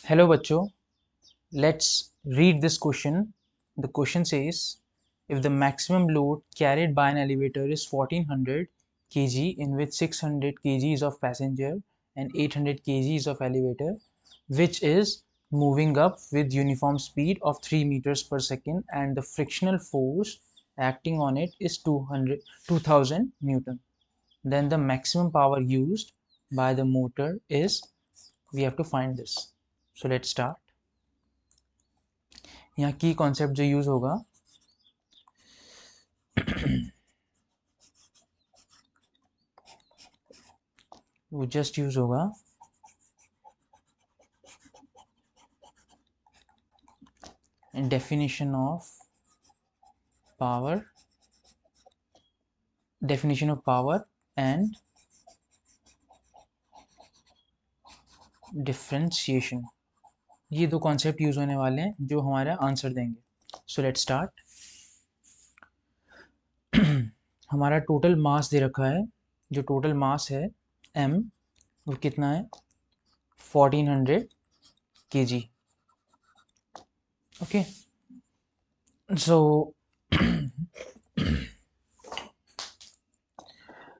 Hello बच्चों, let's read this question. The question says, if the maximum load carried by an elevator is 1400 kg, in which 600 kg is of passenger and 800 kg is of elevator, which is moving up with uniform speed of 3 meters per second, and the frictional force acting on it is 2000 Newton, then the maximum power used by the motor is, we have to find this. So let's start. यहाँ की concept जो use होगा वो just use होगा definition of power and differentiation. ये दो concept use होने वाले हैं जो हमारा आंसर देंगे. So let's start. हमारा टोटल मास दे रखा है. जो टोटल मास है m, वो कितना है 1400 kg. ओके,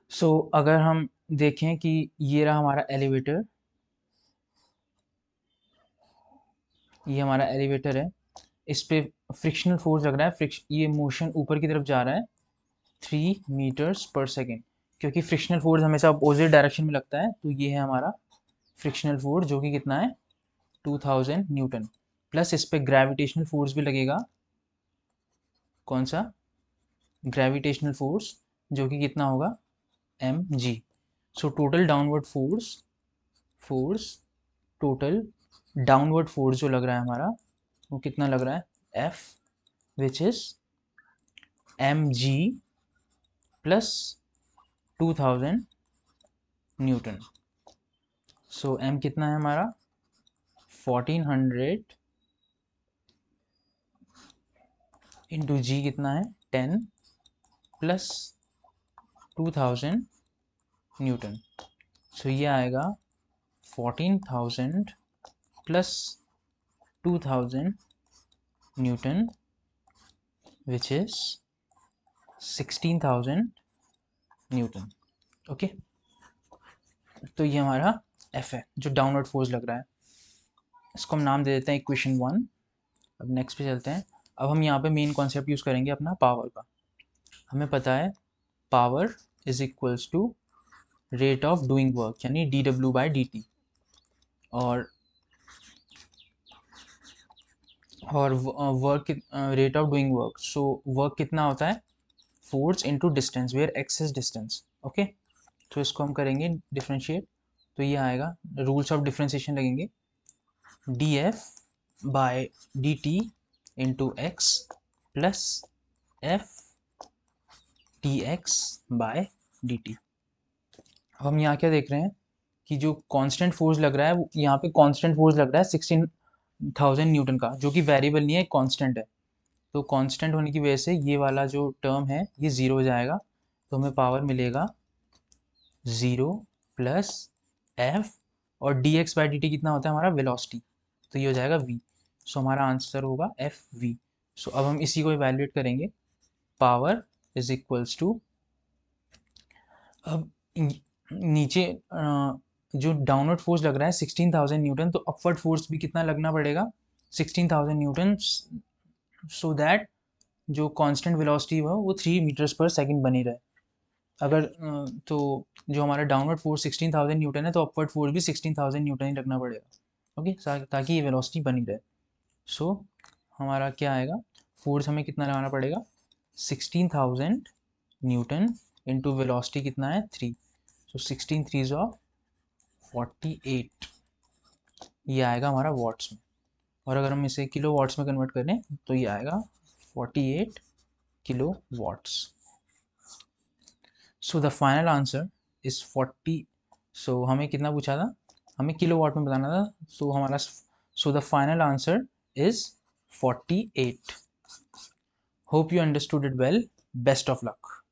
सो अगर हम देखें कि ये रहा हमारा एलिवेटर, ये हमारा एलिवेटर है, इस पे फ्रिक्शनल फोर्स लग रहा है. ये मोशन ऊपर की तरफ जा रहा है 3 मीटर्स पर सेकेंड, क्योंकि फ्रिक्शनल फोर्स हमेशा अपोजिट डायरेक्शन में लगता है. तो ये है हमारा फ्रिक्शनल फोर्स जो कि कितना है 2000 न्यूटन. प्लस इस पे ग्रेविटेशनल फोर्स भी लगेगा. कौन सा? ग्रेविटेशनल फोर्स, जो कि कितना होगा mg. So total downward total downward force जो लग रहा है हमारा, वो कितना लग रहा है F, which is mg plus 2000 Newton. So m कितना है हमारा 1400 इंटू जी कितना है 10 प्लस 2000 न्यूटन. सो ये आएगा 14,000 plus 2000 Newton, which is 16,000 Newton. Okay, तो ये हमारा F है जो डाउनवर्ड फोर्स लग रहा है. इसको हम नाम दे देते हैं इक्वेशन 1. अब नेक्स्ट पे चलते हैं. अब हम यहाँ पे मेन कॉन्सेप्ट यूज़ करेंगे अपना पावर का. हमें पता है power is equals to rate of doing work, यानी dW/dt. और work rate of doing work, so work कितना होता है force into distance, where x is distance. Okay, तो इसको हम करेंगे डिफ्रेंशिएट. तो ये आएगा, रूल्स ऑफ डिफ्रेंशिएशन लगेंगे, dF/dt into x plus F dx/dt. अब हम यहाँ क्या देख रहे हैं कि जो कांस्टेंट फोर्स लग रहा है, यहाँ पे कांस्टेंट फोर्स लग रहा है 16,000 न्यूटन का, जो कि वेरिएबल नहीं है, कांस्टेंट है. तो कांस्टेंट होने की वजह से ये वाला जो टर्म है ये ज़ीरो हो जाएगा. तो हमें पावर मिलेगा 0 प्लस एफ, और dx/dt कितना होता है हमारा वेलोसिटी, तो ये हो जाएगा v. सो हमारा आंसर होगा FV. सो अब हम इसी को इवैल्यूएट करेंगे. पावर इज इक्वल्स टू, अब नीचे जो डाउनवर्ड फोर्स लग रहा है 16,000 न्यूटन, तो अपवर्ड फोर्स भी कितना लगना पड़ेगा 16,000 न्यूटन, सो दैट जो कांस्टेंट वेलोसिटी है वो 3 मीटर्स पर सेकंड बनी रहे. अगर तो जो हमारा डाउनवर्ड फोर्स 16,000 न्यूटन है, तो अपवर्ड फोर्स भी 16,000 न्यूटन ही लगना पड़ेगा. ओके, ताकि ये वेलोसिटी बनी रहे. सो हमारा क्या आएगा, फोर्स हमें कितना लगाना पड़ेगा 16,000 न्यूटन इंटू वेलोसिटी कितना है 3. सो 16 3 ऑफ 48, ये आएगा हमारा वॉट्स में. और अगर हम इसे किलो वॉट्स में कन्वर्ट करें तो ये आएगा 48 kilowatts. So the final answer is 40. So हमें कितना पूछा था, हमें किलो वॉट में बताना था. सो हमारा, सो the final answer is 48. Hope you understood it well. Best of luck.